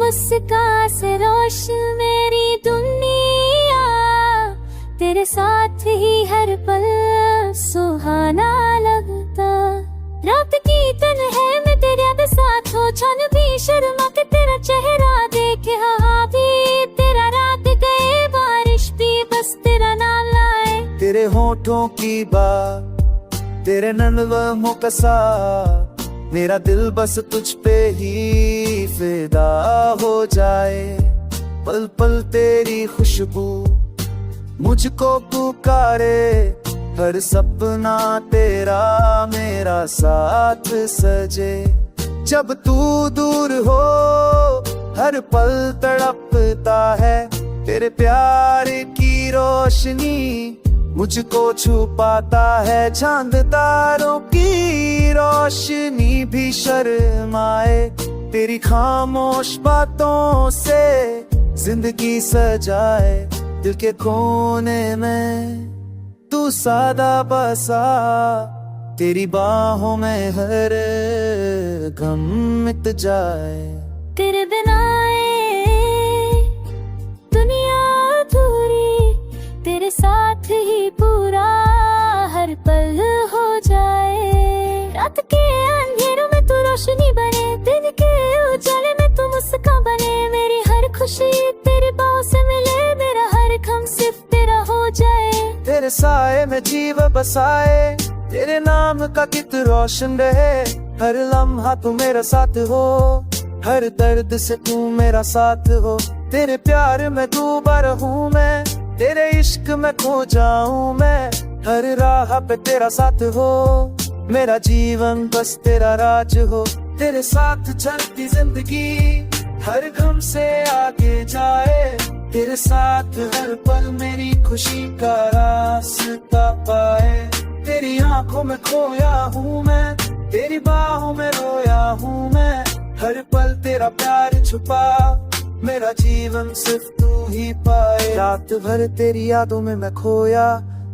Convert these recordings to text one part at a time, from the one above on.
मुस्कान से रोशन मेरी दुनिया, तेरे साथ ही हर पल सुहाना लगता। रात की तन्हाई में तेरे साथ हो, क्षण भी शर्मा के तेरा चेहरा देखे। हाँ भी तेरा रात गए, बारिश भी बस तेरा नाम लाए। तेरे होठों की बात, तेरे नन्हे का साथ, मेरा दिल बस तुझ पे ही फिदा हो जाए। पल पल तेरी खुशबू मुझको पुकारे, हर सपना तेरा मेरा साथ सजे। जब तू दूर हो हर पल तड़पता है, तेरे प्यार की रोशनी मुझको छुपाता है। चांद तारों की रोशनी भी शर्माए, तेरी खामोश बातों से जिंदगी सजाए। दिल के कोने में तू सादा बसा, तेरी बाहों में हर गम मिट जाए। तेरे बिना ये दुनिया अधूरी, तेरे साथ ही पूरा हर पल हो जाए। रात के अंधेरों में तू रोशनी बने, दिन के उजाले में तू मुस्कान बने। मेरी हर खुशी तेरी बाहों से मिले, मेरा हर गम सिर्फ तेरा हो जाए। तेरे साए में जीव बसाए, तेरे नाम का गीत रोशन रहे। हर लम्हा तू मेरा साथ हो, हर दर्द से तू मेरा साथ हो। तेरे प्यार में डूबा रहूं मैं, तेरे इश्क में खो जाऊं मैं। हर राह पे तेरा साथ हो, मेरा जीवन बस तेरा राज हो। तेरे साथ चलती जिंदगी हर गम से आगे जाए। तेरे साथ हर पल मेरी खुशी का रास्ता पाए। तेरी आंखों में खोया हूँ मैं, तेरी बाहों में रोया हूँ मैं। हर पल तेरा प्यार छुपा, मेरा जीवन सिर्फ तू ही पाए। रात भर तेरी यादों में मैं खोया,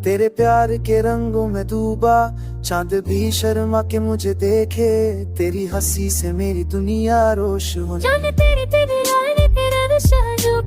तेरे प्यार के रंगों में डूबा। चांद भी शर्मा के मुझे देखे, तेरी हंसी से मेरी दुनिया रोशन हो। जाने तेरी तेरी रानी तेरा नशा जो